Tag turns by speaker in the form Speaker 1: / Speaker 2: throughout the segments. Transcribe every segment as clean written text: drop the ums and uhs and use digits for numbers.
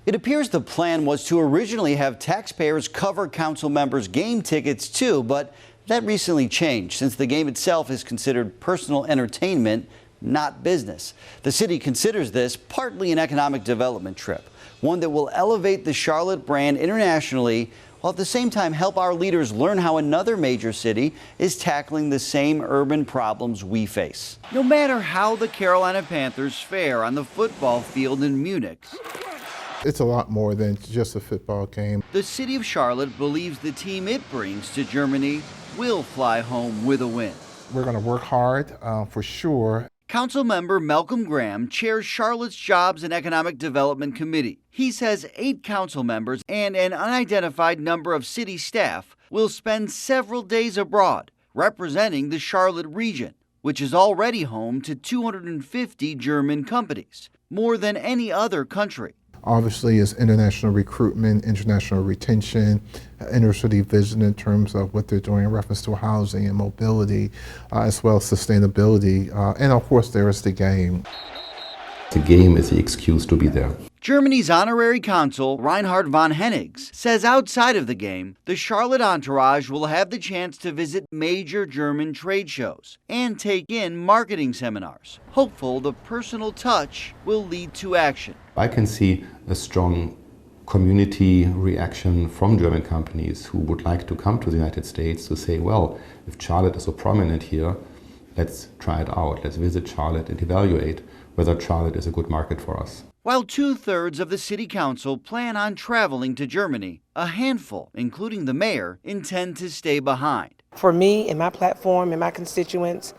Speaker 1: It appears the plan was to originally have taxpayers cover council members' game tickets too, but that recently changed since the game itself is considered personal entertainment, not business. The city considers this partly an economic development trip, one that will elevate the Charlotte brand internationally, while at the same time help our leaders learn how another major city is tackling the same urban problems we face. No matter how the Carolina Panthers fare on the football field in Munich,
Speaker 2: it's a lot more than just a football game.
Speaker 1: The city of Charlotte believes the team it brings to Germany will fly home with a win.
Speaker 2: We're going to work hard for sure.
Speaker 1: Councilmember Malcolm Graham chairs Charlotte's Jobs and Economic Development Committee. He says 8 council members and an unidentified number of city staff will spend several days abroad representing the Charlotte region, which is already home to 250 German companies, more than any other country.
Speaker 2: Obviously, it's international recruitment, international retention, inner-city vision in terms of what they're doing in reference to housing and mobility, as well as sustainability. And of course, there is the game.
Speaker 3: The game is the excuse to be there.
Speaker 1: Germany's honorary consul, Reinhard von Hennigs, says outside of the game, the Charlotte entourage will have the chance to visit major German trade shows and take in marketing seminars. Hopeful the personal touch will lead to action.
Speaker 3: I can see a strong community reaction from German companies who would like to come to the United States to say, well, if Charlotte is so prominent here, let's try it out. Let's visit Charlotte and evaluate whether Charlotte is a good market for us.
Speaker 1: While 2/3 of the city council plan on traveling to Germany, a handful, including the mayor, intend to stay behind.
Speaker 4: For me and my platform and my constituents,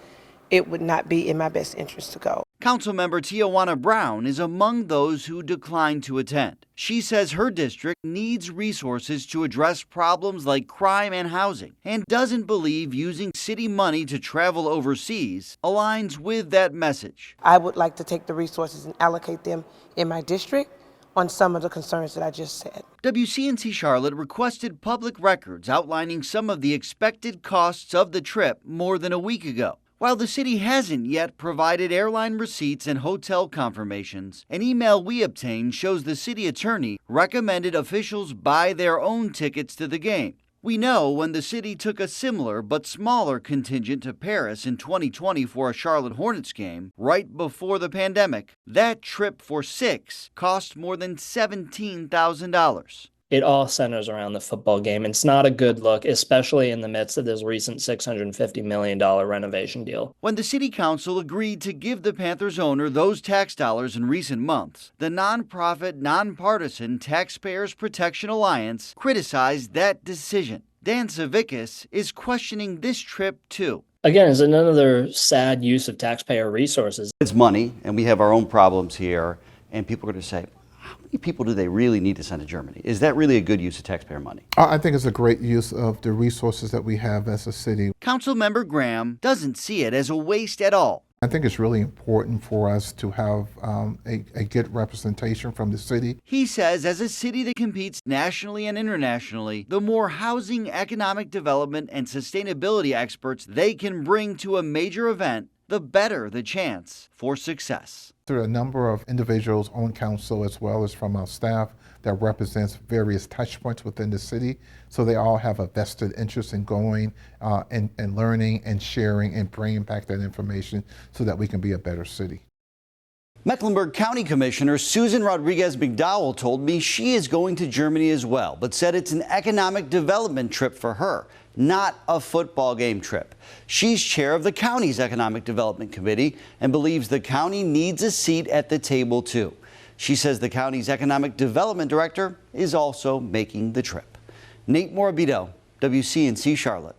Speaker 4: it would not be in my best interest to go.
Speaker 1: Councilmember Tijuana Brown is among those who declined to attend. She says her district needs resources to address problems like crime and housing, and doesn't believe using city money to travel overseas aligns with that message.
Speaker 4: I would like to take the resources and allocate them in my district on some of the concerns that I just said.
Speaker 1: WCNC Charlotte requested public records outlining some of the expected costs of the trip more than a week ago. While the city hasn't yet provided airline receipts and hotel confirmations, an email we obtained shows the city attorney recommended officials buy their own tickets to the game. We know when the city took a similar but smaller contingent to Paris in 2020 for a Charlotte Hornets game right before the pandemic, that trip for 6 cost more than $17,000.
Speaker 5: It all centers around the football game. It's not a good look, especially in the midst of this recent $650 million renovation deal.
Speaker 1: When the city council agreed to give the Panthers owner those tax dollars in recent months, the nonprofit, nonpartisan Taxpayers Protection Alliance criticized that decision. Dan Savickas is questioning this trip too.
Speaker 5: Again, it's another sad use of taxpayer resources.
Speaker 1: It's money, and we have our own problems here, and people are going to say, how many people do they really need to send to Germany? Is that really a good use of taxpayer money?
Speaker 2: I think it's a great use of the resources that we have as a city.
Speaker 1: Councilmember Graham doesn't see it as a waste at all.
Speaker 2: I think it's really important for us to have a good representation from the city.
Speaker 1: He says as a city that competes nationally and internationally, the more housing, economic development, and sustainability experts they can bring to a major event, the better the chance for success.
Speaker 2: There are a number of individuals on council as well as from our staff that represents various touch points within the city. So they all have a vested interest in going and learning and sharing and bringing back that information so that we can be a better city.
Speaker 1: Mecklenburg County Commissioner Susan Rodriguez McDowell told me she is going to Germany as well, but said it's an economic development trip for her, not a football game trip. She's chair of the county's Economic Development Committee and believes the county needs a seat at the table too. She says the county's Economic Development Director is also making the trip. Nate Morabito, WCNC Charlotte.